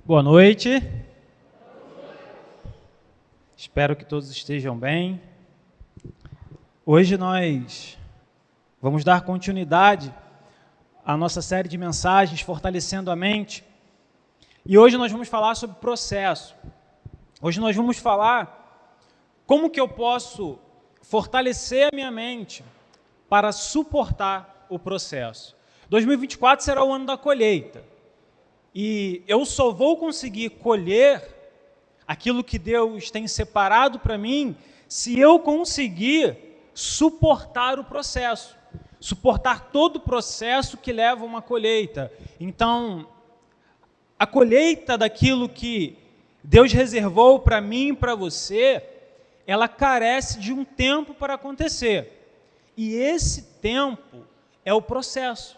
Boa noite. Espero que todos estejam bem. Hoje nós vamos dar continuidade à nossa série de mensagens Fortalecendo a Mente. E hoje nós vamos falar sobre processo. Hoje nós vamos falar como que eu posso fortalecer a minha mente para suportar o processo. 2024 será o ano da colheita. E eu só vou conseguir colher aquilo que Deus tem separado para mim se eu conseguir suportar o processo, suportar todo o processo que leva a uma colheita. Então, a colheita daquilo que Deus reservou para mim e para você, ela carece de um tempo para acontecer. E esse tempo é o processo.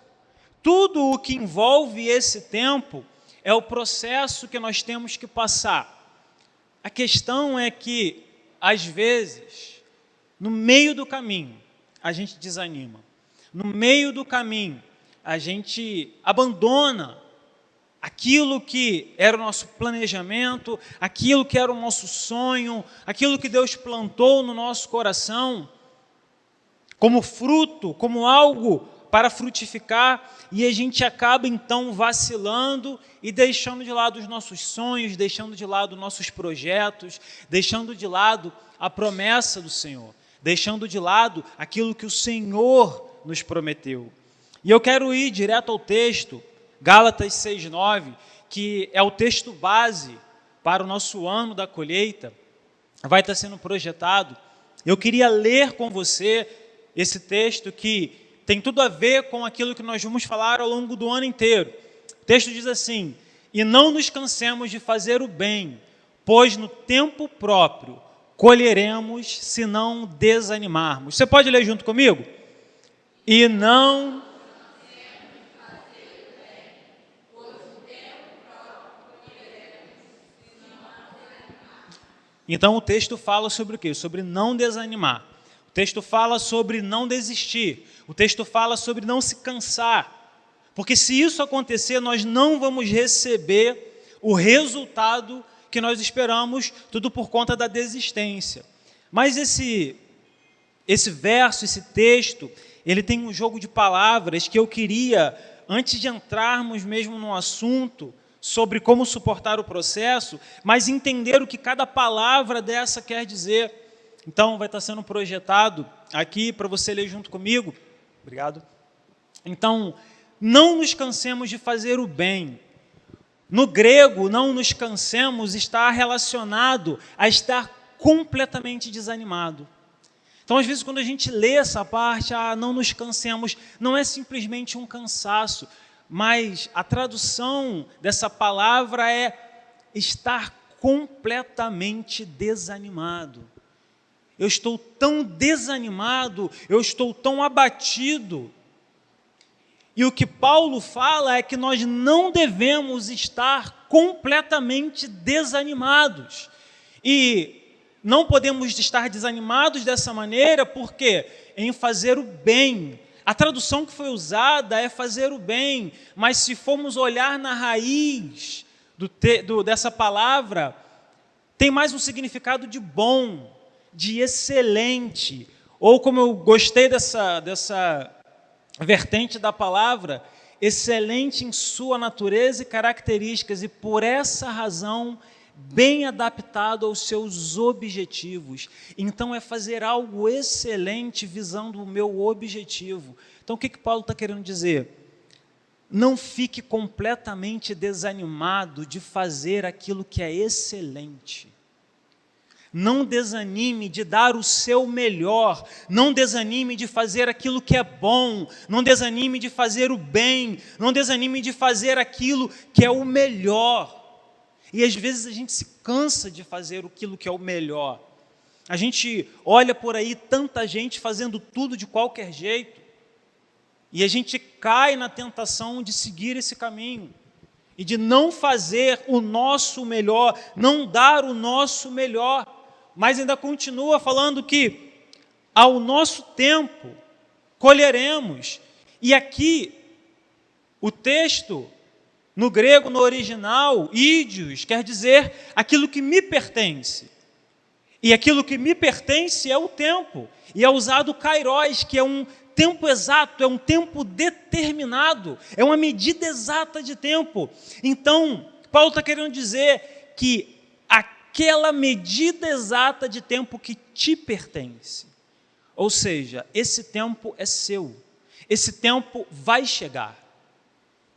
Tudo o que envolve esse tempo é o processo que nós temos que passar. A questão é que, às vezes, no meio do caminho, a gente desanima. No meio do caminho, a gente abandona aquilo que era o nosso planejamento, aquilo que era o nosso sonho, aquilo que Deus plantou no nosso coração, como fruto, como algo para frutificar, e a gente acaba então vacilando e deixando de lado os nossos sonhos, deixando de lado nossos projetos, deixando de lado a promessa do Senhor, deixando de lado aquilo que o Senhor nos prometeu. E eu quero ir direto ao texto, Gálatas 6:9, que é o texto base para o nosso ano da colheita, vai estar sendo projetado. Eu queria ler com você esse texto que tem tudo a ver com aquilo que nós vamos falar ao longo do ano inteiro. O texto diz assim: e não nos cansemos de fazer o bem, pois no tempo próprio colheremos se não desanimarmos. Você pode ler junto comigo? E não... Então o texto fala sobre o quê? Sobre não desanimar. O texto fala sobre não desistir. O texto fala sobre não se cansar. Porque se isso acontecer, nós não vamos receber o resultado que nós esperamos, tudo por conta da desistência. Mas esse verso, esse texto, ele tem um jogo de palavras que eu queria, antes de entrarmos mesmo no assunto sobre como suportar o processo, mas entender o que cada palavra dessa quer dizer. Então, vai estar sendo projetado aqui para você ler junto comigo. Obrigado. Então, não nos cansemos de fazer o bem. No grego, não nos cansemos está relacionado a estar completamente desanimado. Então, às vezes, quando a gente lê essa parte, não nos cansemos, não é simplesmente um cansaço, mas a tradução dessa palavra é estar completamente desanimado. Eu estou tão desanimado, eu estou tão abatido. E o que Paulo fala é que nós não devemos estar completamente desanimados. E não podemos estar desanimados dessa maneira, porque em fazer o bem. A tradução que foi usada é fazer o bem, mas se formos olhar na raiz dessa palavra, tem mais um significado de bom, de excelente, ou como eu gostei dessa vertente da palavra, excelente em sua natureza e características, e por essa razão, bem adaptado aos seus objetivos. Então, é fazer algo excelente visando o meu objetivo. Então, o que Paulo está querendo dizer? Não fique completamente desanimado de fazer aquilo que é excelente. Não desanime de dar o seu melhor, não desanime de fazer aquilo que é bom, não desanime de fazer o bem, não desanime de fazer aquilo que é o melhor. E às vezes a gente se cansa de fazer aquilo que é o melhor. A gente olha por aí tanta gente fazendo tudo de qualquer jeito, e a gente cai na tentação de seguir esse caminho, e de não fazer o nosso melhor, não dar o nosso melhor. Mas ainda continua falando que ao nosso tempo colheremos. E aqui o texto No grego, no original, ídios quer dizer aquilo que me pertence. E aquilo que me pertence é o tempo. E é usado kairos, que é um tempo exato, é um tempo determinado, é uma medida exata de tempo. Então, Paulo está querendo dizer que aquela medida exata de tempo que te pertence, ou seja, esse tempo é seu, esse tempo vai chegar,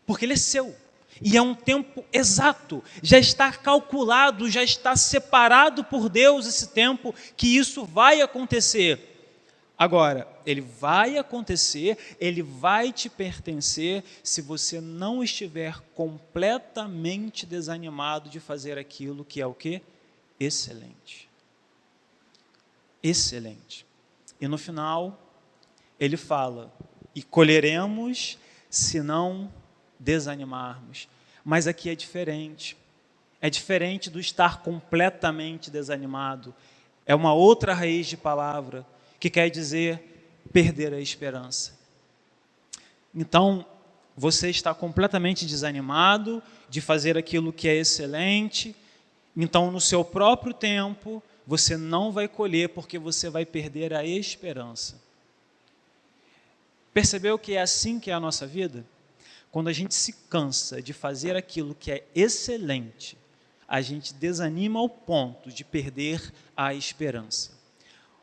porque ele é seu. E é um tempo exato, já está calculado, já está separado por Deus esse tempo, que isso vai acontecer. Agora, ele vai acontecer, ele vai te pertencer, se você não estiver completamente desanimado de fazer aquilo que é o quê? Excelente. Excelente. E no final, ele fala, e colheremos se não desanimarmos. Mas aqui é diferente do estar completamente desanimado, é uma outra raiz de palavra, que quer dizer perder a esperança. Então, você está completamente desanimado de fazer aquilo que é excelente, então no seu próprio tempo, você não vai colher, porque você vai perder a esperança. Percebeu que é assim que é a nossa vida? Quando a gente se cansa de fazer aquilo que é excelente, a gente desanima ao ponto de perder a esperança.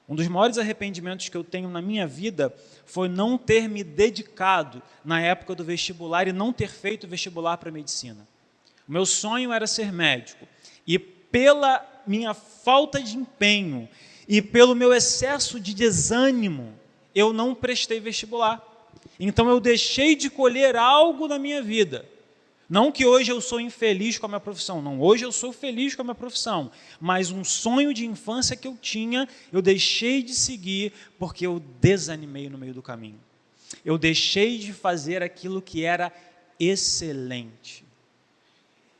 Um dos maiores arrependimentos que eu tenho na minha vida foi não ter me dedicado na época do vestibular e não ter feito vestibular para medicina. O meu sonho era ser médico e pela minha falta de empenho e pelo meu excesso de desânimo, eu não prestei vestibular. Então eu deixei de colher algo na minha vida. Não que hoje eu sou infeliz com a minha profissão, não, hoje eu sou feliz com a minha profissão, mas um sonho de infância que eu tinha, eu deixei de seguir porque eu desanimei no meio do caminho. Eu deixei de fazer aquilo que era excelente.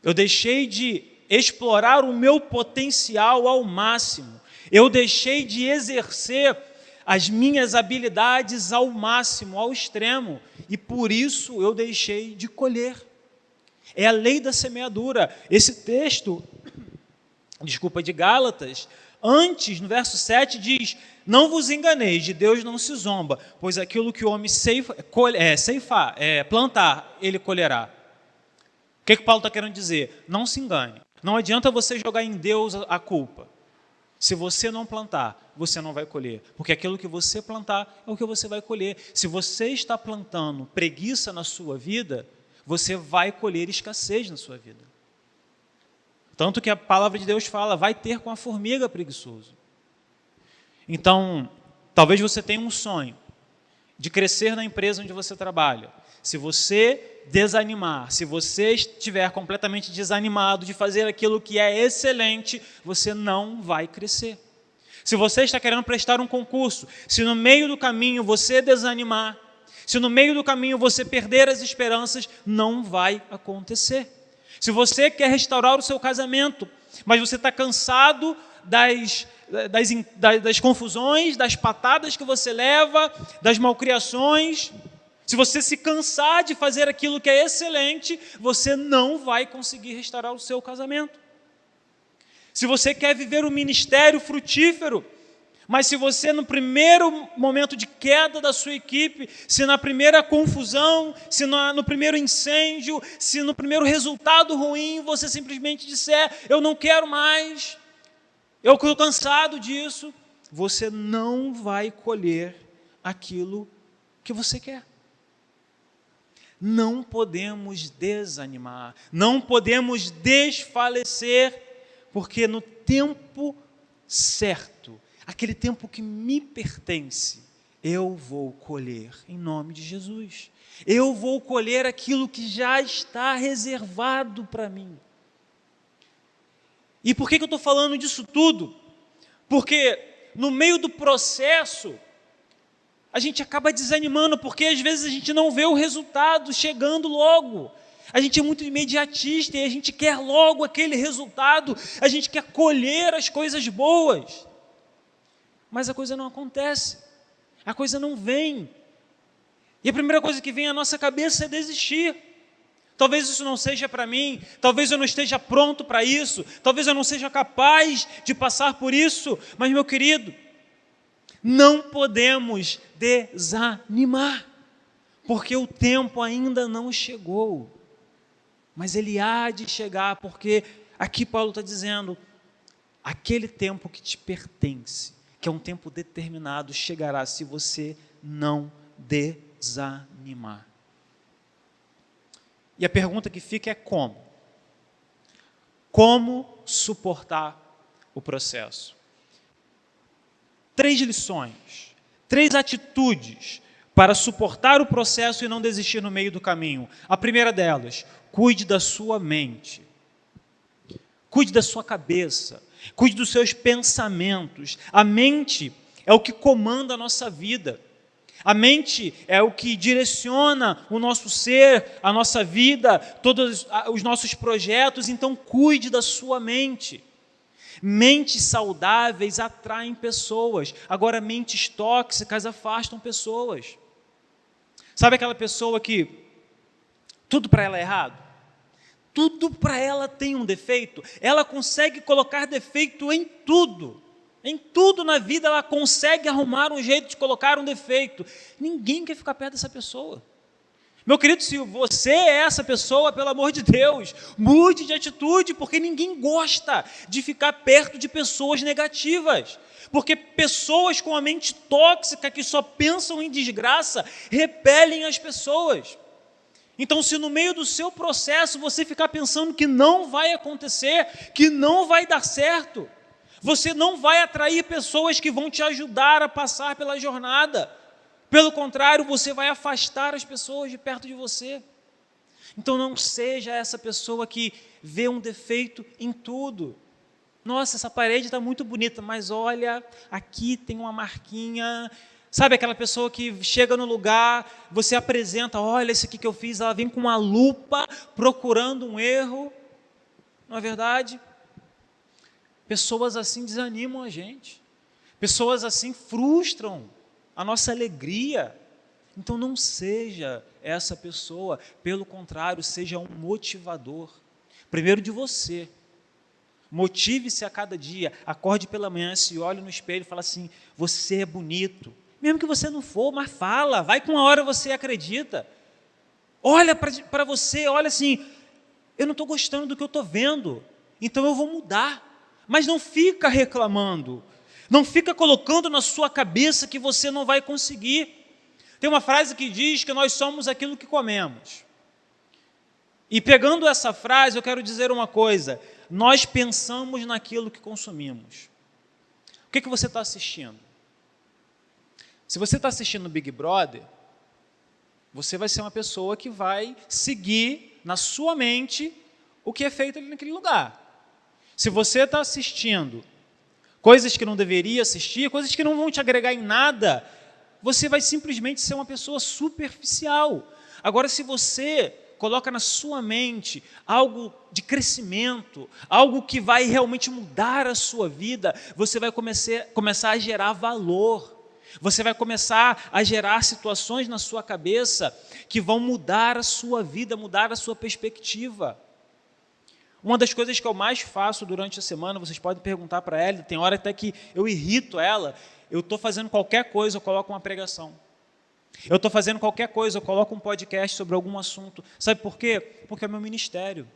Eu deixei de explorar o meu potencial ao máximo. Eu deixei de exercer as minhas habilidades ao máximo, ao extremo, e por isso eu deixei de colher. É a lei da semeadura. Esse texto, de Gálatas, antes, no verso 7, diz: não vos enganeis, de Deus não se zomba, pois aquilo que o homem plantar, ele colherá. O que Paulo está querendo dizer? Não se engane. Não adianta você jogar em Deus a culpa. Se você não plantar, você não vai colher, porque aquilo que você plantar é o que você vai colher. Se você está plantando preguiça na sua vida, você vai colher escassez na sua vida. Tanto que a palavra de Deus fala, vai ter com a formiga preguiçoso. Então, talvez você tenha um sonho de crescer na empresa onde você trabalha. Se você desanimar, se você estiver completamente desanimado de fazer aquilo que é excelente, você não vai crescer. Se você está querendo prestar um concurso, se no meio do caminho você desanimar, se no meio do caminho você perder as esperanças, não vai acontecer. Se você quer restaurar o seu casamento, mas você está cansado das confusões, das patadas que você leva, das malcriações, se você se cansar de fazer aquilo que é excelente, você não vai conseguir restaurar o seu casamento. Se você quer viver um ministério frutífero, mas se você no primeiro momento de queda da sua equipe, se na primeira confusão, se no primeiro incêndio, se no primeiro resultado ruim, você simplesmente disser, eu não quero mais, eu estou cansado disso, você não vai colher aquilo que você quer. Não podemos desanimar, não podemos desfalecer, porque no tempo certo, aquele tempo que me pertence, eu vou colher em nome de Jesus. Eu vou colher aquilo que já está reservado para mim. E por que eu estou falando disso tudo? Porque no meio do processo, a gente acaba desanimando, porque às vezes a gente não vê o resultado chegando logo. A gente é muito imediatista e a gente quer logo aquele resultado, a gente quer colher as coisas boas. Mas a coisa não acontece, a coisa não vem. E a primeira coisa que vem à nossa cabeça é desistir. Talvez isso não seja para mim, talvez eu não esteja pronto para isso, talvez eu não seja capaz de passar por isso, mas, meu querido, não podemos desanimar, porque o tempo ainda não chegou, mas ele há de chegar, porque aqui Paulo está dizendo, aquele tempo que te pertence, que é um tempo determinado, chegará se você não desanimar. E a pergunta que fica é como? Como suportar o processo? 3 lições, 3 atitudes para suportar o processo e não desistir no meio do caminho. A primeira delas, cuide da sua mente, cuide da sua cabeça, cuide dos seus pensamentos. A mente é o que comanda a nossa vida. A mente é o que direciona o nosso ser, a nossa vida, todos os nossos projetos, então cuide da sua mente. Mentes saudáveis atraem pessoas, agora mentes tóxicas afastam pessoas. Sabe aquela pessoa que tudo para ela é errado? Tudo para ela tem um defeito, ela consegue colocar defeito em tudo. Em tudo na vida ela consegue arrumar um jeito de colocar um defeito. Ninguém quer ficar perto dessa pessoa. Meu querido, se você é essa pessoa, pelo amor de Deus, mude de atitude, porque ninguém gosta de ficar perto de pessoas negativas. Porque pessoas com a mente tóxica, que só pensam em desgraça, repelem as pessoas. Então, se no meio do seu processo você ficar pensando que não vai acontecer, que não vai dar certo, você não vai atrair pessoas que vão te ajudar a passar pela jornada. Pelo contrário, você vai afastar as pessoas de perto de você. Então não seja essa pessoa que vê um defeito em tudo. Nossa, essa parede está muito bonita, mas olha, aqui tem uma marquinha. Sabe aquela pessoa que chega no lugar, você apresenta, olha isso aqui que eu fiz, ela vem com uma lupa procurando um erro. Não é verdade? Pessoas assim desanimam a gente. Pessoas assim frustram a nossa alegria. Então não seja essa pessoa, pelo contrário, seja um motivador. Primeiro de você. Motive-se a cada dia, acorde pela manhã, se olhe no espelho e fala assim, você é bonito. Mesmo que você não for, mas fala, vai com a hora você acredita. Olha para você, olha assim, eu não estou gostando do que eu estou vendo, então eu vou mudar. Mas não fica reclamando, não fica colocando na sua cabeça que você não vai conseguir. Tem uma frase que diz que nós somos aquilo que comemos. E pegando essa frase, eu quero dizer uma coisa, nós pensamos naquilo que consumimos. O que você está assistindo? Se você está assistindo Big Brother, você vai ser uma pessoa que vai seguir na sua mente o que é feito ali naquele lugar. Se você está assistindo coisas que não deveria assistir, coisas que não vão te agregar em nada, você vai simplesmente ser uma pessoa superficial. Agora, se você coloca na sua mente algo de crescimento, algo que vai realmente mudar a sua vida, você vai começar a gerar valor. Você vai começar a gerar situações na sua cabeça que vão mudar a sua vida, mudar a sua perspectiva. Uma das coisas que eu mais faço durante a semana, vocês podem perguntar para ela, tem hora até que eu irrito ela, eu estou fazendo qualquer coisa, eu coloco uma pregação. Eu estou fazendo qualquer coisa, eu coloco um podcast sobre algum assunto. Sabe por quê? Porque é meu ministério.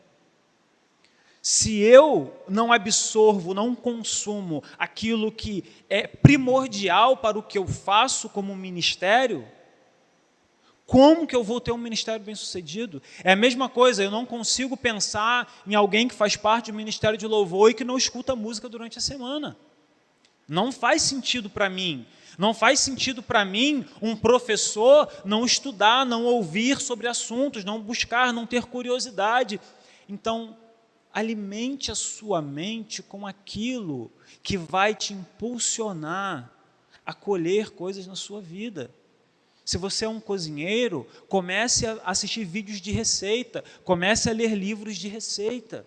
Se eu não absorvo, não consumo aquilo que é primordial para o que eu faço como ministério, como que eu vou ter um ministério bem-sucedido? É a mesma coisa, eu não consigo pensar em alguém que faz parte do ministério de louvor e que não escuta música durante a semana. Não faz sentido para mim. Não faz sentido para mim um professor não estudar, não ouvir sobre assuntos, não buscar, não ter curiosidade. Então, alimente a sua mente com aquilo que vai te impulsionar a colher coisas na sua vida. Se você é um cozinheiro, comece a assistir vídeos de receita, comece a ler livros de receita.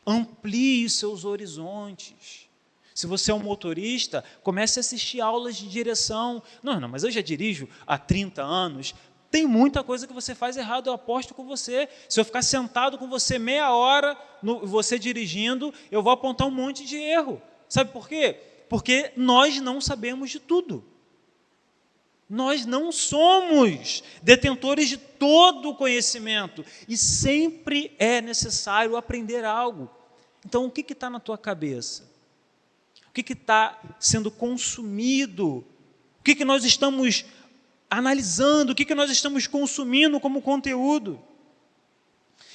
Amplie seus horizontes. Se você é um motorista, comece a assistir aulas de direção. Não, mas eu já dirijo há 30 anos. Tem muita coisa que você faz errado, eu aposto com você. Se eu ficar sentado com você meia hora, você dirigindo, eu vou apontar um monte de erro. Sabe por quê? Porque nós não sabemos de tudo. Nós não somos detentores de todo o conhecimento. E sempre é necessário aprender algo. Então, o que está na tua cabeça? O que está sendo consumido? O que nós estamos analisando? O que nós estamos consumindo como conteúdo?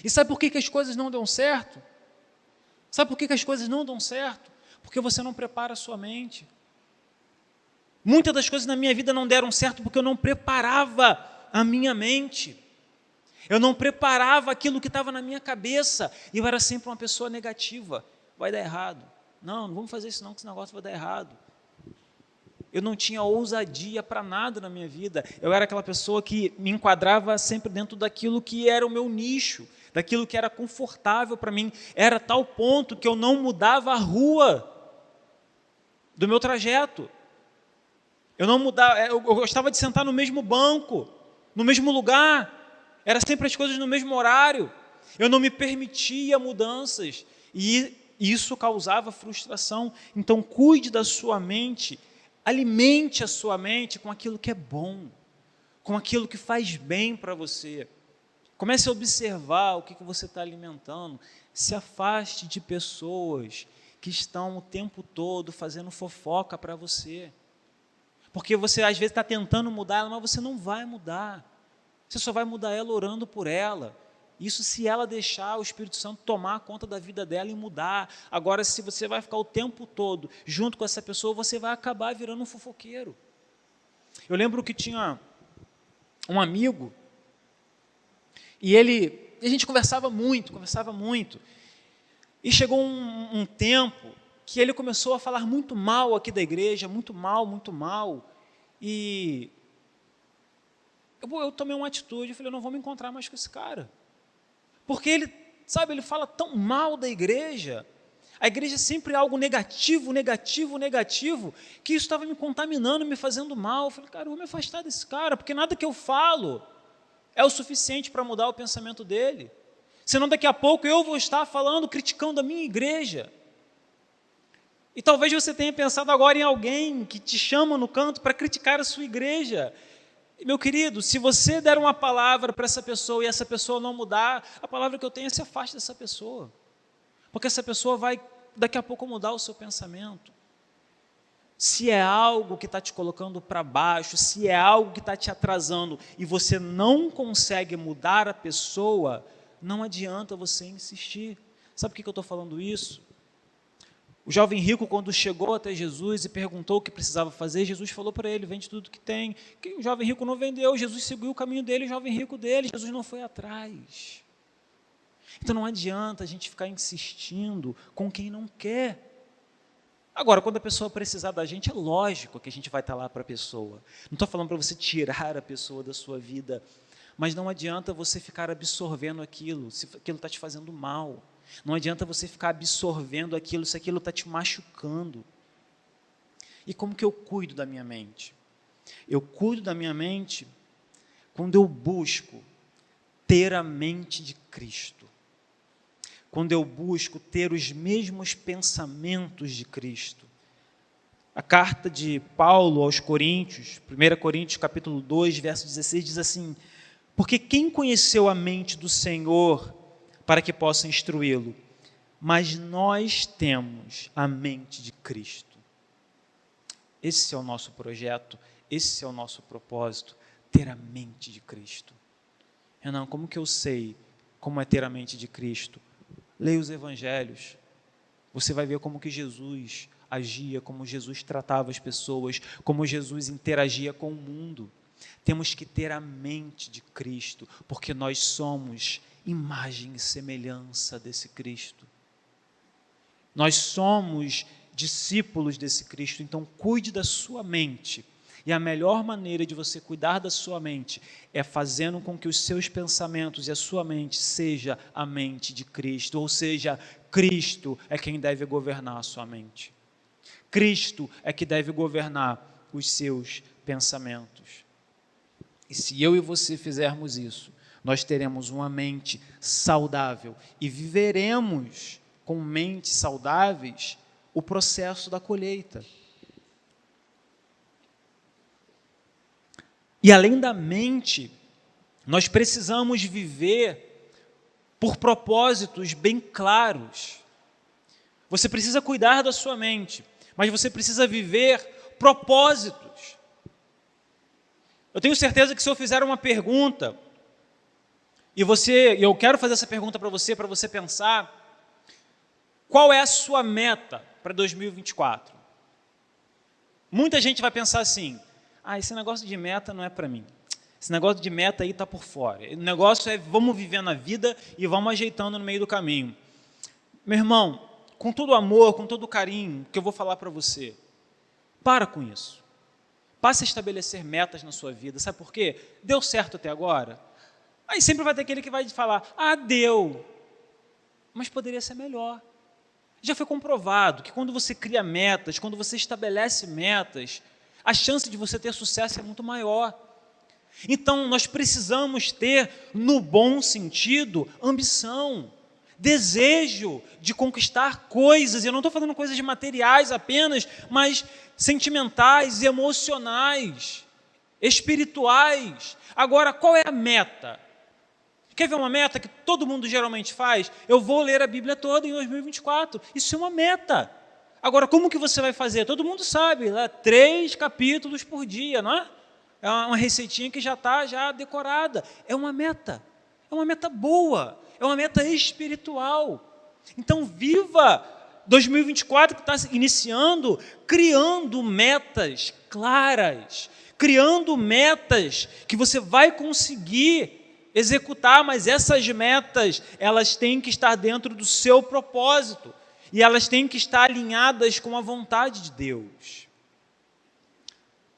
E sabe por que as coisas não dão certo? Sabe por que as coisas não dão certo? Porque você não prepara a sua mente. Muitas das coisas na minha vida não deram certo porque eu não preparava a minha mente. Eu não preparava aquilo que estava na minha cabeça. E eu era sempre uma pessoa negativa. Vai dar errado. Não vamos fazer isso não, que esse negócio vai dar errado. Eu não tinha ousadia para nada na minha vida. Eu era aquela pessoa que me enquadrava sempre dentro daquilo que era o meu nicho, daquilo que era confortável para mim. Era tal ponto que eu não mudava a rua do meu trajeto. Eu não mudava, eu gostava de sentar no mesmo banco, no mesmo lugar. Era sempre as coisas no mesmo horário. Eu não me permitia mudanças. E isso causava frustração. Então, cuide da sua mente. Alimente a sua mente com aquilo que é bom, com aquilo que faz bem para você. Comece a observar o que você está alimentando. Se afaste de pessoas que estão o tempo todo fazendo fofoca para você. Porque você às vezes está tentando mudar ela, mas você não vai mudar. Você só vai mudar ela orando por ela. Isso se ela deixar o Espírito Santo tomar conta da vida dela e mudar. Agora, se você vai ficar o tempo todo junto com essa pessoa, você vai acabar virando um fofoqueiro. Eu lembro que tinha um amigo, e a gente conversava muito. E chegou um tempo que ele começou a falar muito mal aqui da igreja, muito mal. E eu tomei uma atitude, eu falei, eu não vou me encontrar mais com esse cara. Porque ele fala tão mal da igreja. A igreja é sempre algo negativo, que isso estava me contaminando, me fazendo mal. Eu falei, cara, eu vou me afastar desse cara, porque nada que eu falo é o suficiente para mudar o pensamento dele. Senão daqui a pouco eu vou estar falando, criticando a minha igreja. E talvez você tenha pensado agora em alguém que te chama no canto para criticar a sua igreja. Meu querido, se você der uma palavra para essa pessoa e essa pessoa não mudar, a palavra que eu tenho é se afaste dessa pessoa. Porque essa pessoa vai, daqui a pouco, mudar o seu pensamento. Se é algo que está te colocando para baixo, se é algo que está te atrasando e você não consegue mudar a pessoa, não adianta você insistir. Sabe por que eu estou falando isso? O jovem rico, quando chegou até Jesus e perguntou o que precisava fazer, Jesus falou para ele, vende tudo que tem. O jovem rico não vendeu, Jesus seguiu o caminho dele, o jovem rico dele, Jesus não foi atrás. Então não adianta a gente ficar insistindo com quem não quer. Agora, quando a pessoa precisar da gente, é lógico que a gente vai estar lá para a pessoa. Não estou falando para você tirar a pessoa da sua vida, mas não adianta você ficar absorvendo aquilo, se aquilo está te fazendo mal. Não adianta você ficar absorvendo aquilo, se aquilo está te machucando. E como que eu cuido da minha mente? Eu cuido da minha mente quando eu busco ter a mente de Cristo. Quando eu busco ter os mesmos pensamentos de Cristo. A carta de Paulo aos Coríntios, 1 Coríntios capítulo 2, verso 16, diz assim, porque quem conheceu a mente do Senhor para que possa instruí-lo? Mas nós temos a mente de Cristo. Esse é o nosso projeto, esse é o nosso propósito, ter a mente de Cristo. Renan, como que eu sei como é ter a mente de Cristo? Leia os evangelhos, você vai ver como que Jesus agia, como Jesus tratava as pessoas, como Jesus interagia com o mundo. Temos que ter a mente de Cristo, porque nós somos imagem e semelhança desse Cristo. Nós somos discípulos desse Cristo, então cuide da sua mente. E a melhor maneira de você cuidar da sua mente é fazendo com que os seus pensamentos e a sua mente seja a mente de Cristo, ou seja, Cristo é quem deve governar a sua mente. Cristo é que deve governar os seus pensamentos. E se eu e você fizermos isso, nós teremos uma mente saudável e viveremos com mentes saudáveis o processo da colheita. E além da mente, nós precisamos viver por propósitos bem claros. Você precisa cuidar da sua mente, mas você precisa viver propósitos. Eu tenho certeza que se eu fizer uma pergunta, e eu quero fazer essa pergunta para você pensar, qual é a sua meta para 2024? Muita gente vai pensar assim, esse negócio de meta não é para mim. Esse negócio de meta aí está por fora. O negócio é, vamos vivendo a vida e vamos ajeitando no meio do caminho. Meu irmão, com todo o amor, com todo o carinho que eu vou falar para você, para com isso. Passe a estabelecer metas na sua vida. Sabe por quê? Deu certo até agora? Aí sempre vai ter aquele que vai falar, deu, mas poderia ser melhor. Já foi comprovado que quando você cria metas, quando você estabelece metas, a chance de você ter sucesso é muito maior. Então, nós precisamos ter, no bom sentido, ambição, desejo de conquistar coisas. Eu não estou falando coisas materiais apenas, mas sentimentais, emocionais, espirituais. Agora, qual é a meta? Quer ver uma meta que todo mundo geralmente faz? Eu vou ler a Bíblia toda em 2024. Isso é uma meta. Agora, como que você vai fazer? Todo mundo sabe, 3 capítulos por dia, não é? É uma receitinha que já está decorada. É uma meta boa, é uma meta espiritual. Então, viva 2024 que está iniciando, criando metas claras, criando metas que você vai conseguir executar, mas essas metas, elas têm que estar dentro do seu propósito e elas têm que estar alinhadas com a vontade de Deus.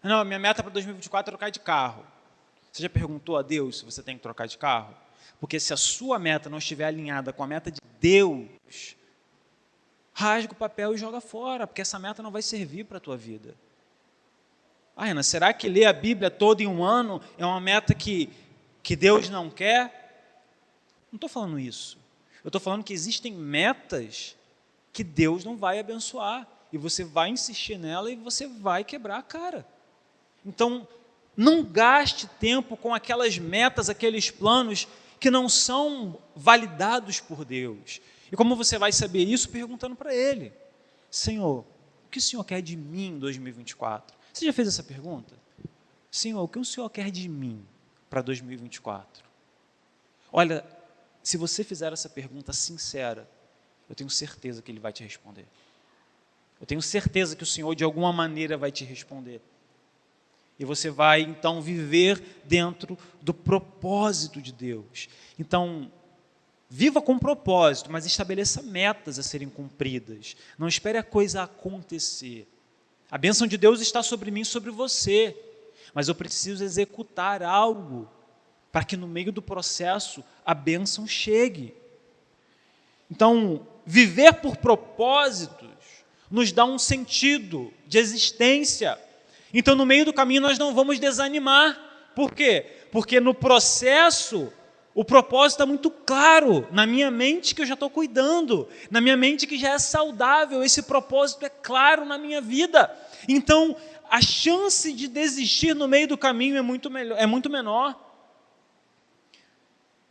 Não, minha meta para 2024 é trocar de carro. Você já perguntou a Deus se você tem que trocar de carro? Porque se a sua meta não estiver alinhada com a meta de Deus, rasga o papel e joga fora, porque essa meta não vai servir para a tua vida. Ana, será que ler a Bíblia toda em um ano é uma meta que Deus não quer? Não estou falando isso. Eu estou falando que existem metas que Deus não vai abençoar. E você vai insistir nela e você vai quebrar a cara. Então, não gaste tempo com aquelas metas, aqueles planos que não são validados por Deus. E como você vai saber isso? Perguntando para Ele. Senhor, o que o Senhor quer de mim em 2024? Você já fez essa pergunta? Senhor, o que o Senhor quer de mim para 2024? Olha, se você fizer essa pergunta sincera, eu tenho certeza que Ele vai te responder. Eu tenho certeza que o Senhor de alguma maneira vai te responder. E você vai então viver dentro do propósito de Deus. Então, viva com propósito, mas estabeleça metas a serem cumpridas. Não espere a coisa acontecer. A bênção de Deus está sobre mim, sobre você. Mas eu preciso executar algo para que no meio do processo a bênção chegue. Então, viver por propósitos nos dá um sentido de existência. Então, no meio do caminho, nós não vamos desanimar. Por quê? Porque no processo, o propósito está muito claro, na minha mente que eu já estou cuidando, na minha mente que já é saudável, esse propósito é claro na minha vida. Então, a chance de desistir no meio do caminho é muito menor.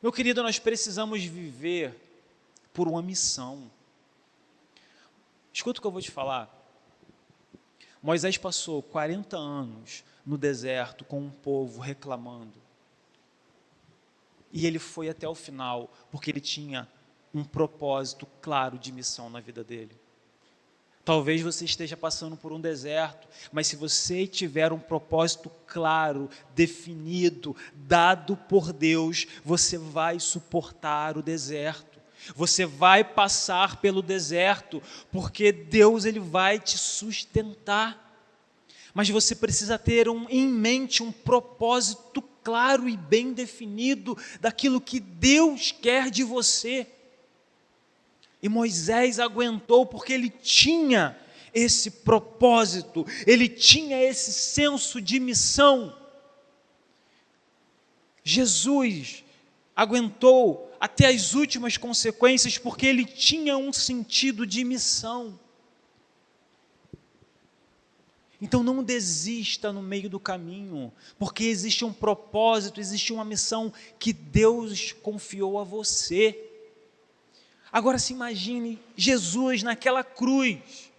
Meu querido, nós precisamos viver por uma missão. Escuta o que eu vou te falar. Moisés passou 40 anos no deserto com um povo reclamando. E ele foi até o final, porque ele tinha um propósito claro de missão na vida dele. Talvez você esteja passando por um deserto, mas se você tiver um propósito claro, definido, dado por Deus, você vai suportar o deserto. Você vai passar pelo deserto, porque Deus ele vai te sustentar. Mas você precisa ter em mente um propósito claro e bem definido daquilo que Deus quer de você. E Moisés aguentou porque ele tinha esse propósito, ele tinha esse senso de missão. Jesus aguentou até as últimas consequências porque ele tinha um sentido de missão. Então não desista no meio do caminho, porque existe um propósito, existe uma missão que Deus confiou a você. Agora se imagine Jesus naquela cruz,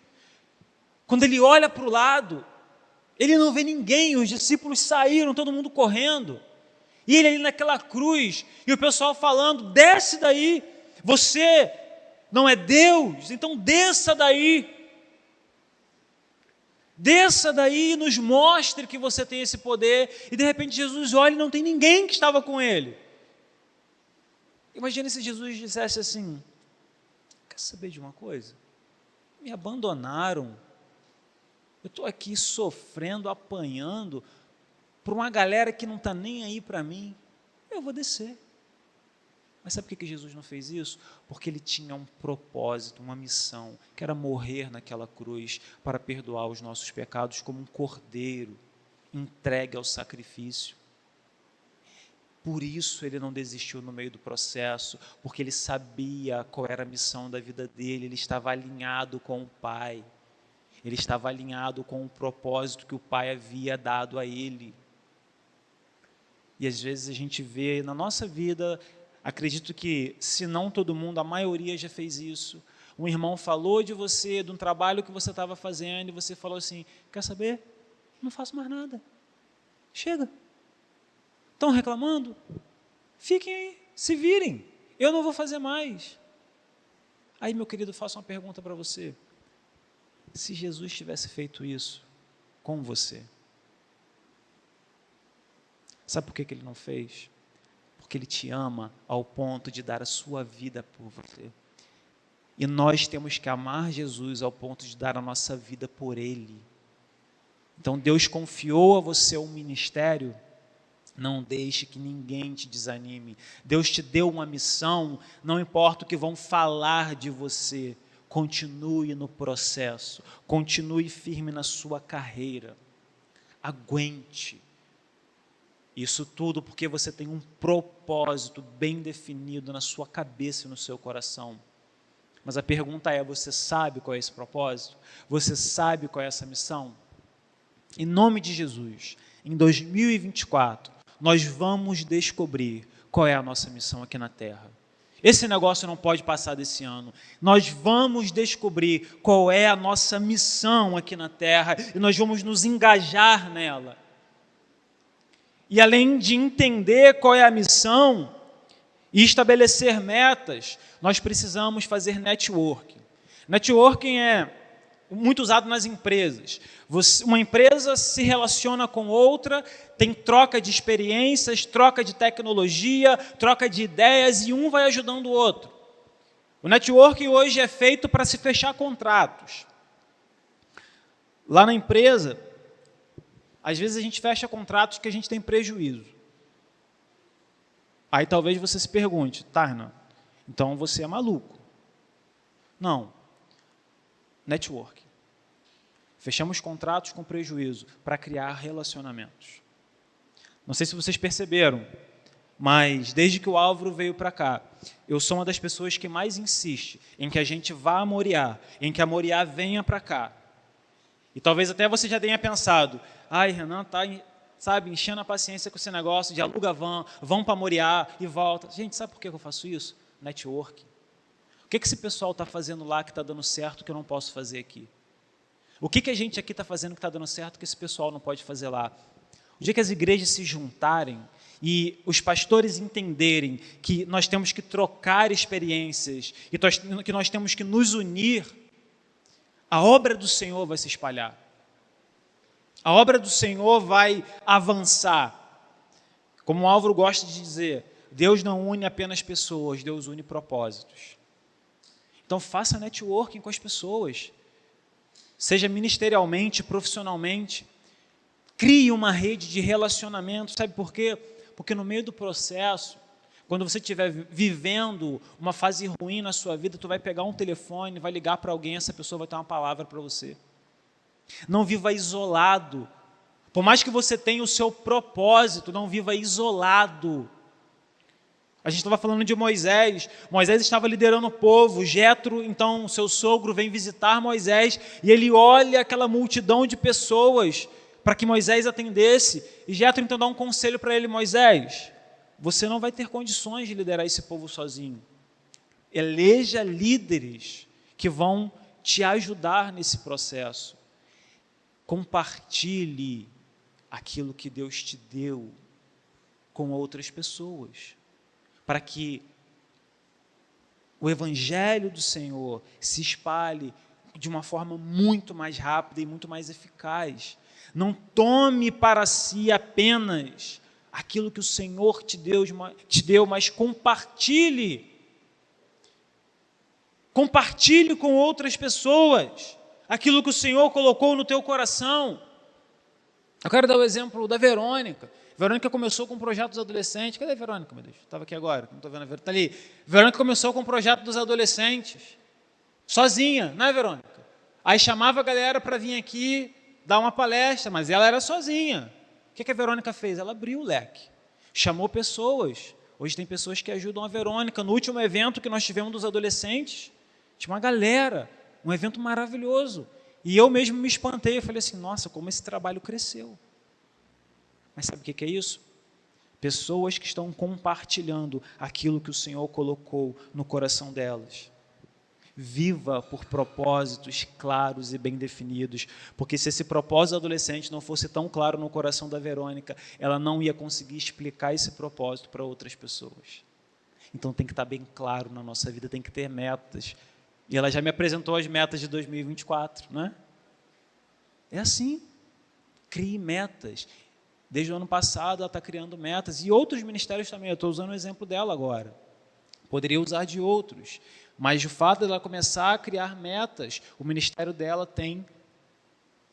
quando ele olha para o lado, ele não vê ninguém, os discípulos saíram, todo mundo correndo, e ele ali naquela cruz, e o pessoal falando, desce daí, você não é Deus, então desça daí e nos mostre que você tem esse poder, e de repente Jesus olha e não tem ninguém que estava com ele. Imagina se Jesus dissesse assim, quer saber de uma coisa? Me abandonaram, eu estou aqui sofrendo, apanhando, por uma galera que não está nem aí para mim, eu vou descer. Mas sabe por que Jesus não fez isso? Porque ele tinha um propósito, uma missão, que era morrer naquela cruz para perdoar os nossos pecados como um cordeiro entregue ao sacrifício. Por isso ele não desistiu no meio do processo, porque ele sabia qual era a missão da vida dele, ele estava alinhado com o Pai, ele estava alinhado com o propósito que o Pai havia dado a ele. E às vezes a gente vê na nossa vida, acredito que, se não todo mundo, a maioria já fez isso. Um irmão falou de você, de um trabalho que você estava fazendo, e você falou assim, quer saber? Não faço mais nada. Chega. Estão reclamando? Fiquem aí, se virem. Eu não vou fazer mais. Aí, meu querido, faço uma pergunta para você. Se Jesus tivesse feito isso com você, sabe por que ele não fez? Porque ele te ama ao ponto de dar a sua vida por você. E nós temos que amar Jesus ao ponto de dar a nossa vida por ele. Então Deus confiou a você um ministério, não deixe que ninguém te desanime. Deus te deu uma missão, não importa o que vão falar de você, continue no processo, continue firme na sua carreira, aguente. Isso tudo porque você tem um propósito bem definido na sua cabeça e no seu coração. Mas a pergunta é, você sabe qual é esse propósito? Você sabe qual é essa missão? Em nome de Jesus, em 2024, nós vamos descobrir qual é a nossa missão aqui na Terra. Esse negócio não pode passar desse ano. Nós vamos descobrir qual é a nossa missão aqui na Terra e nós vamos nos engajar nela. E além de entender qual é a missão e estabelecer metas, nós precisamos fazer networking. Networking é muito usado nas empresas. Uma empresa se relaciona com outra, tem troca de experiências, troca de tecnologia, troca de ideias e um vai ajudando o outro. O networking hoje é feito para se fechar contratos. Lá na empresa, às vezes a gente fecha contratos que a gente tem prejuízo. Aí talvez você se pergunte, Tarna, então você é maluco. Não. Networking. Fechamos contratos com prejuízo para criar relacionamentos. Não sei se vocês perceberam, mas desde que o Álvaro veio para cá, eu sou uma das pessoas que mais insiste em que a gente vá a Moriá, em que a Moriá venha para cá. E talvez até você já tenha pensado, ai, Renan está, sabe, enchendo a paciência com esse negócio de aluga van, vão para Moriá e volta. Gente, sabe por que eu faço isso? Networking. O que esse pessoal está fazendo lá que está dando certo que eu não posso fazer aqui? O que a gente aqui está fazendo que está dando certo que esse pessoal não pode fazer lá? O dia que as igrejas se juntarem e os pastores entenderem que nós temos que trocar experiências e que nós temos que nos unir, a obra do Senhor vai se espalhar. A obra do Senhor vai avançar. Como o Álvaro gosta de dizer, Deus não une apenas pessoas, Deus une propósitos. Então faça networking com as pessoas, seja ministerialmente, profissionalmente, crie uma rede de relacionamento, sabe por quê? Porque no meio do processo, quando você estiver vivendo uma fase ruim na sua vida, tu vai pegar um telefone, vai ligar para alguém, essa pessoa vai ter uma palavra para você. Não viva isolado, Por mais que você tenha o seu propósito, não viva isolado. A gente estava falando de Moisés. Moisés estava liderando o povo. Jetro, então, seu sogro, vem visitar Moisés e ele olha aquela multidão de pessoas para que Moisés atendesse. E Jetro então dá um conselho para ele: Moisés, você não vai ter condições de liderar esse povo sozinho. Eleja líderes que vão te ajudar nesse processo. Compartilhe aquilo que Deus te deu com outras pessoas, para que o Evangelho do Senhor se espalhe de uma forma muito mais rápida e muito mais eficaz. Não tome para si apenas aquilo que o Senhor te deu, mas compartilhe. Compartilhe com outras pessoas aquilo que o Senhor colocou no teu coração. Eu quero dar o exemplo da Verônica. Verônica começou com um projeto dos adolescentes. Cadê a Verônica, meu Deus? Estava aqui agora, não estou vendo a Verônica. Está ali. Verônica começou com um projeto dos adolescentes, sozinha, não é, Verônica? Aí chamava a galera para vir aqui dar uma palestra, mas ela era sozinha. O que a Verônica fez? Ela abriu o leque, chamou pessoas. Hoje tem pessoas que ajudam a Verônica. No último evento que nós tivemos dos adolescentes, tinha uma galera, um evento maravilhoso. E eu mesmo me espantei, eu falei assim: nossa, como esse trabalho cresceu. Mas sabe o que é isso? Pessoas que estão compartilhando aquilo que o Senhor colocou no coração delas. Viva por propósitos claros e bem definidos, porque se esse propósito adolescente não fosse tão claro no coração da Verônica, ela não ia conseguir explicar esse propósito para outras pessoas. Então tem que estar bem claro na nossa vida, tem que ter metas. E ela já me apresentou as metas de 2024, né? É assim, crie metas. Desde o ano passado ela está criando metas, e outros ministérios também, eu estou usando o exemplo dela agora. Poderia usar de outros, mas o fato de ela começar a criar metas, o ministério dela tem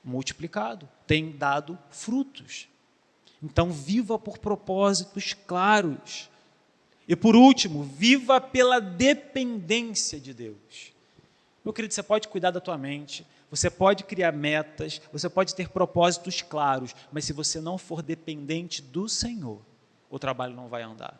multiplicado, tem dado frutos. Então viva por propósitos claros. E por último, viva pela dependência de Deus. Meu querido, você pode cuidar da tua mente, você pode criar metas, você pode ter propósitos claros, mas se você não for dependente do Senhor, o trabalho não vai andar.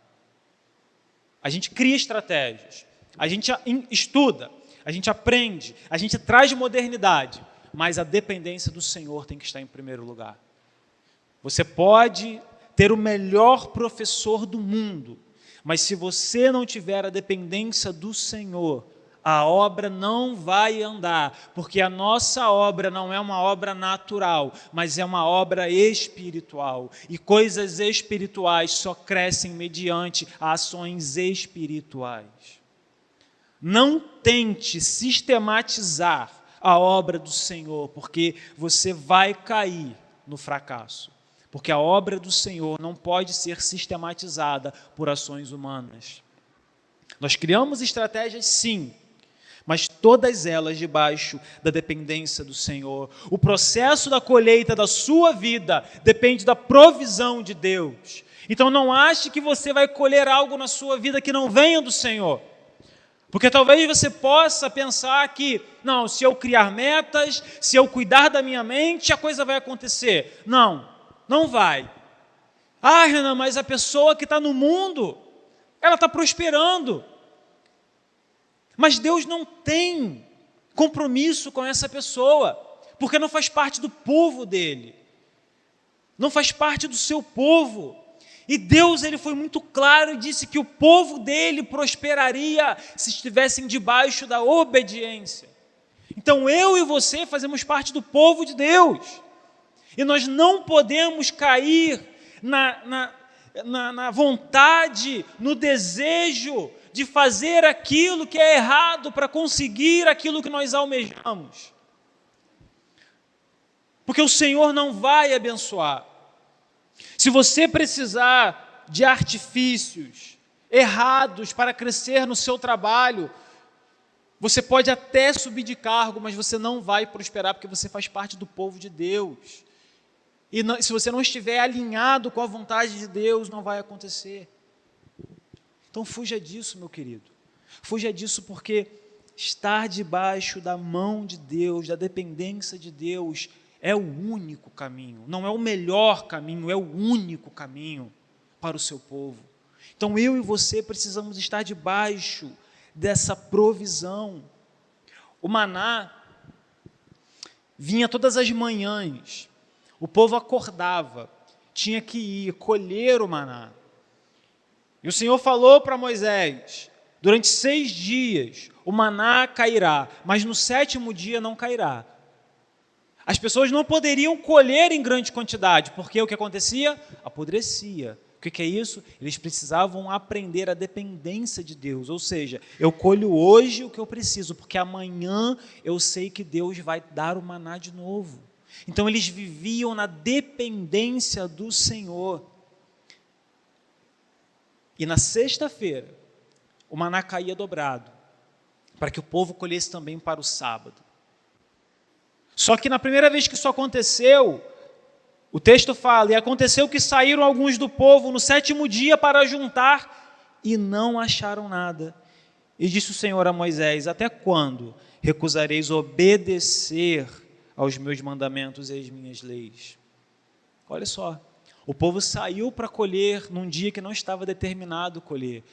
A gente cria estratégias, a gente estuda, a gente aprende, a gente traz modernidade, mas a dependência do Senhor tem que estar em primeiro lugar. Você pode ter o melhor professor do mundo, mas se você não tiver a dependência do Senhor, a obra não vai andar, porque a nossa obra não é uma obra natural, mas é uma obra espiritual, e coisas espirituais só crescem mediante ações espirituais. Não tente sistematizar a obra do Senhor, porque você vai cair no fracasso, porque a obra do Senhor não pode ser sistematizada por ações humanas. Nós criamos estratégias, sim, mas todas elas debaixo da dependência do Senhor. O processo da colheita da sua vida depende da provisão de Deus. Então não ache que você vai colher algo na sua vida que não venha do Senhor. Porque talvez você possa pensar que, não, se eu criar metas, se eu cuidar da minha mente, a coisa vai acontecer. Não, não vai. Ah, Renan, mas a pessoa que está no mundo, ela está prosperando. Mas Deus não tem compromisso com essa pessoa, porque não faz parte do povo dele, não faz parte do seu povo. E Deus, ele foi muito claro e disse que o povo dele prosperaria se estivessem debaixo da obediência. Então eu e você fazemos parte do povo de Deus, e nós não podemos cair na vontade, no desejo de fazer aquilo que é errado para conseguir aquilo que nós almejamos. Porque o Senhor não vai abençoar. Se você precisar de artifícios errados para crescer no seu trabalho, você pode até subir de cargo, mas você não vai prosperar, porque você faz parte do povo de Deus. E se você não estiver alinhado com a vontade de Deus, não vai acontecer. Então fuja disso, meu querido. Fuja disso, porque estar debaixo da mão de Deus, da dependência de Deus, é o único caminho, não é o melhor caminho, é o único caminho para o seu povo. Então eu e você precisamos estar debaixo dessa provisão. O maná vinha todas as manhãs, o povo acordava, tinha que ir colher o maná. E o Senhor falou para Moisés: durante 6 dias o maná cairá, mas no 7º dia não cairá. As pessoas não poderiam colher em grande quantidade, porque o que acontecia? Apodrecia. O que é isso? Eles precisavam aprender a dependência de Deus, ou seja, eu colho hoje o que eu preciso, porque amanhã eu sei que Deus vai dar o maná de novo. Então eles viviam na dependência do Senhor. E na sexta-feira, o maná caía dobrado, para que o povo colhesse também para o sábado. Só que na primeira vez que isso aconteceu, o texto fala: e aconteceu que saíram alguns do povo no 7º dia para juntar, e não acharam nada. E disse o Senhor a Moisés: até quando recusareis obedecer aos meus mandamentos e às minhas leis? Olha só, o povo saiu para colher num dia que não estava determinado colher,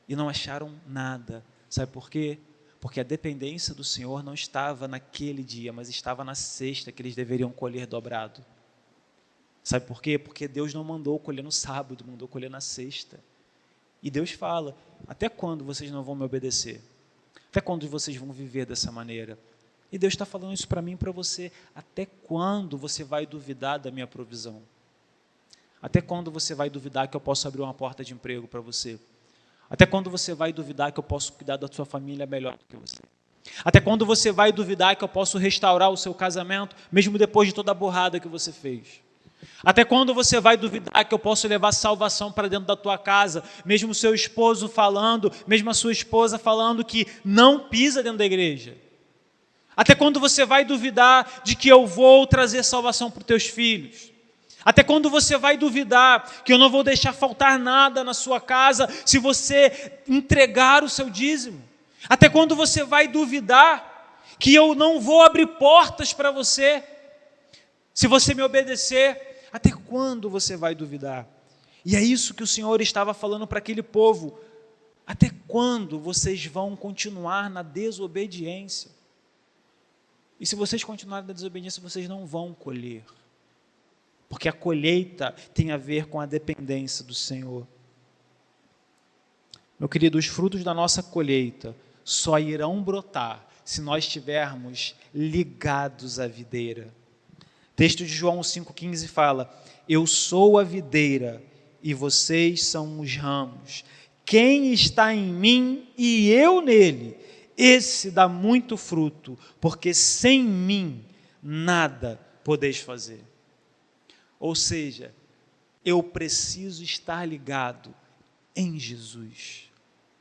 e não acharam nada. Sabe por quê? Porque a dependência do Senhor não estava naquele dia, mas estava na sexta, que eles deveriam colher dobrado. Sabe por quê? Porque Deus não mandou colher no sábado, mandou colher na sexta. E Deus fala: até quando vocês não vão me obedecer? Até quando vocês vão viver dessa maneira? E Deus está falando isso para mim e para você: até quando você vai duvidar da minha provisão? Até quando você vai duvidar que eu posso abrir uma porta de emprego para você? Até quando você vai duvidar que eu posso cuidar da sua família melhor do que você? Até quando você vai duvidar que eu posso restaurar o seu casamento, mesmo depois de toda a burrada que você fez? Até quando você vai duvidar que eu posso levar salvação para dentro da tua casa, mesmo o seu esposo falando, mesmo a sua esposa falando que não pisa dentro da igreja? Até quando você vai duvidar de que eu vou trazer salvação para os teus filhos? Até quando você vai duvidar que eu não vou deixar faltar nada na sua casa se você entregar o seu dízimo? Até quando você vai duvidar que eu não vou abrir portas para você se você me obedecer? Até quando você vai duvidar? E é isso que o Senhor estava falando para aquele povo: até quando vocês vão continuar na desobediência? E se vocês continuarem na desobediência, vocês não vão colher. Porque a colheita tem a ver com a dependência do Senhor. Meu querido, os frutos da nossa colheita só irão brotar se nós estivermos ligados à videira. O texto de João 5,15 fala: eu sou a videira e vocês são os ramos. Quem está em mim e eu nele, esse dá muito fruto, porque sem mim nada podeis fazer. Ou seja, eu preciso estar ligado em Jesus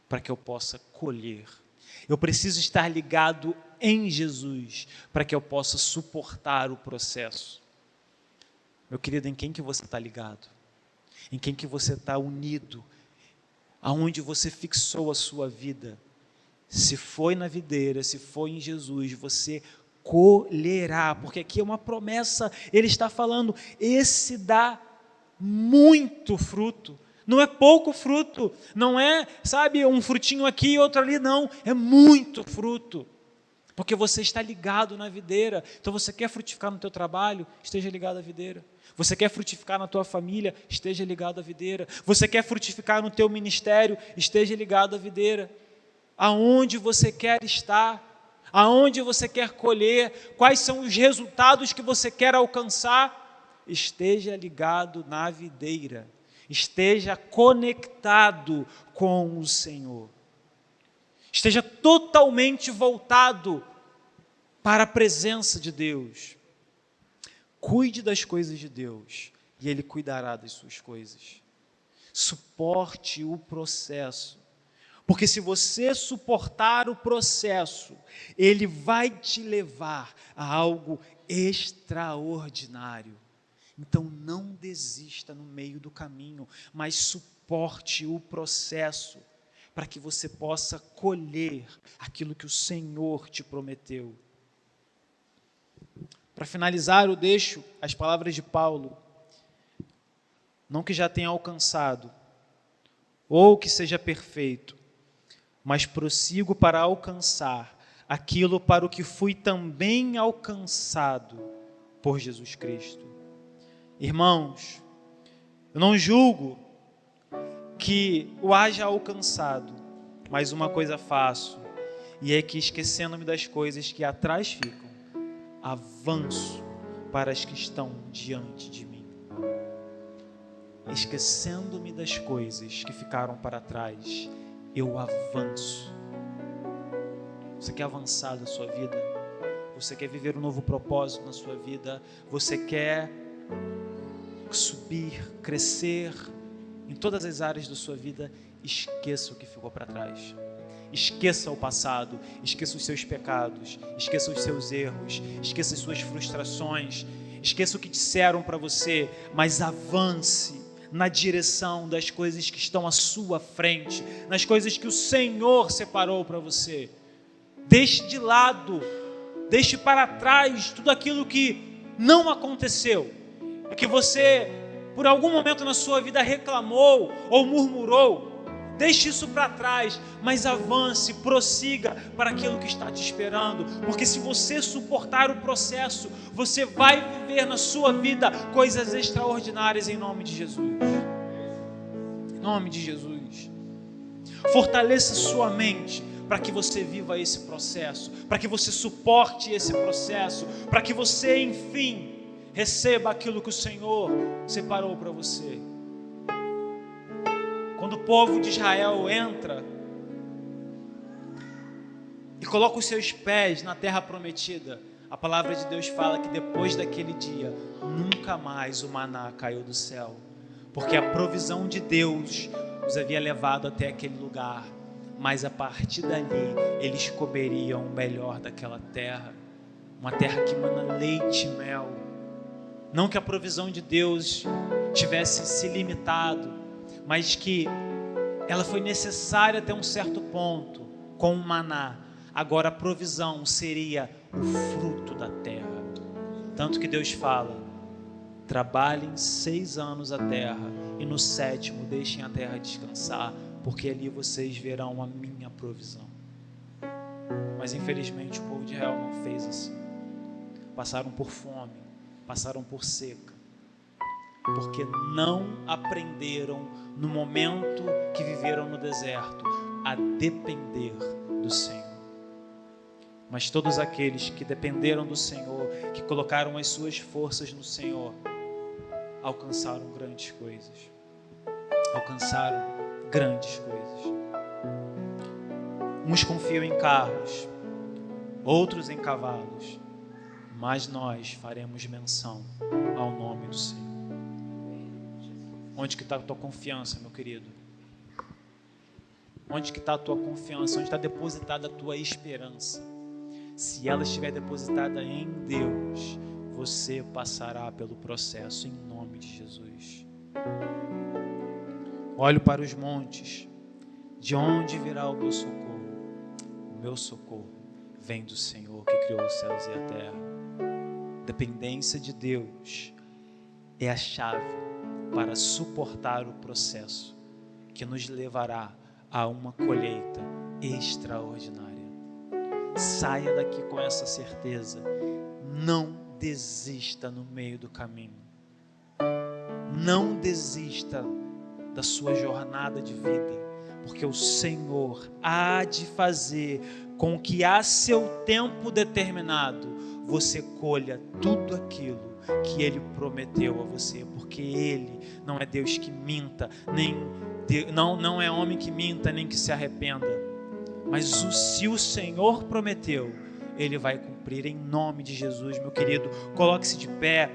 para que eu possa colher. Eu preciso estar ligado em Jesus para que eu possa suportar o processo. Meu querido, em quem que você está ligado? Em quem que você está unido? Aonde você fixou a sua vida? Se foi na videira, se foi em Jesus, você colherá, porque aqui é uma promessa. Ele está falando: esse dá muito fruto, não é pouco fruto, não é, sabe, um frutinho aqui e outro ali, não, é muito fruto, porque você está ligado na videira. Então você quer frutificar no teu trabalho? Esteja ligado à videira. Você quer frutificar na tua família? Esteja ligado à videira. Você quer frutificar no teu ministério? Esteja ligado à videira. Aonde você quer estar? Aonde você quer colher? Quais são os resultados que você quer alcançar? Esteja ligado na videira. Esteja conectado com o Senhor. Esteja totalmente voltado para a presença de Deus. Cuide das coisas de Deus e Ele cuidará das suas coisas. Suporte o processo. Porque se você suportar o processo, ele vai te levar a algo extraordinário. Então não desista no meio do caminho, mas suporte o processo, para que você possa colher aquilo que o Senhor te prometeu. Para finalizar, eu deixo as palavras de Paulo. Não que já tenha alcançado, ou que seja perfeito, mas prossigo para alcançar aquilo para o que fui também alcançado por Jesus Cristo. Irmãos, eu não julgo que o haja alcançado, mas uma coisa faço, e é que, esquecendo-me das coisas que atrás ficam, avanço para as que estão diante de mim. Esquecendo-me das coisas que ficaram para trás, eu avanço. Você quer avançar na sua vida? Você quer viver um novo propósito na sua vida? Você quer subir, crescer em todas as áreas da sua vida? Esqueça o que ficou para trás. Esqueça o passado, esqueça os seus pecados, esqueça os seus erros, esqueça as suas frustrações, esqueça o que disseram para você, mas avance na direção das coisas que estão à sua frente, nas coisas que o Senhor separou para você. Deixe de lado, deixe para trás tudo aquilo que não aconteceu, que você, por algum momento na sua vida, reclamou ou murmurou. Deixe isso para trás, mas avance, prossiga para aquilo que está te esperando, porque se você suportar o processo, você vai viver na sua vida coisas extraordinárias em nome de Jesus. Em nome de Jesus. Fortaleça sua mente para que você viva esse processo, para que você suporte esse processo, para que você, enfim, receba aquilo que o Senhor separou para você. Quando o povo de Israel entra e coloca os seus pés na terra prometida, a palavra de Deus fala que depois daquele dia, nunca mais o maná caiu do céu, porque a provisão de Deus os havia levado até aquele lugar, mas a partir dali eles comeriam o melhor daquela terra, uma terra que mana leite e mel. Não que a provisão de Deus tivesse se limitado, mas que ela foi necessária até um certo ponto, com o maná. Agora a provisão seria o fruto da terra. Tanto que Deus fala: trabalhem 6 anos a terra, e no 7º deixem a terra descansar, porque ali vocês verão a minha provisão. Mas infelizmente o povo de Israel não fez assim. Passaram por fome, passaram por seca, porque não aprenderam no momento que viveram no deserto a depender do Senhor. Mas todos aqueles que dependeram do Senhor, que colocaram as suas forças no Senhor, alcançaram grandes coisas. Alcançaram grandes coisas. Uns confiam em carros, outros em cavalos, mas nós faremos menção ao nome do Senhor. Onde que está a tua confiança, meu querido? Onde que está a tua confiança? Onde está depositada a tua esperança? Se ela estiver depositada em Deus, você passará pelo processo em nome de Jesus. Olho para os montes, de onde virá o meu socorro? O meu socorro vem do Senhor que criou os céus e a terra. Dependência de Deus é a chave para suportar o processo que nos levará a uma colheita extraordinária. Saia daqui com essa certeza. Não desista no meio do caminho. Não desista da sua jornada de vida, porque o Senhor há de fazer com que a seu tempo determinado você colha tudo aquilo que Ele prometeu a você, porque Ele não é Deus que minta, não é homem que minta, nem que se arrependa, mas se o Senhor prometeu, Ele vai cumprir em nome de Jesus. Meu querido, coloque-se de pé,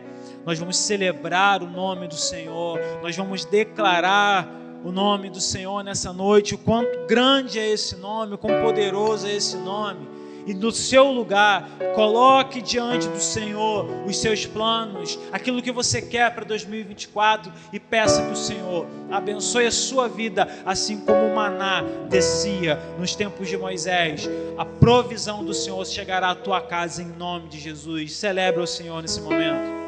nós vamos celebrar o nome do Senhor, nós vamos declarar o nome do Senhor nessa noite, o quanto grande é esse nome, o quão poderoso é esse nome. e no seu lugar, coloque diante do Senhor os seus planos, aquilo que você quer para 2024 e peça que o Senhor abençoe a sua vida, assim como o maná descia nos tempos de Moisés. A provisão do Senhor chegará à tua casa em nome de Jesus. Celebra o Senhor nesse momento.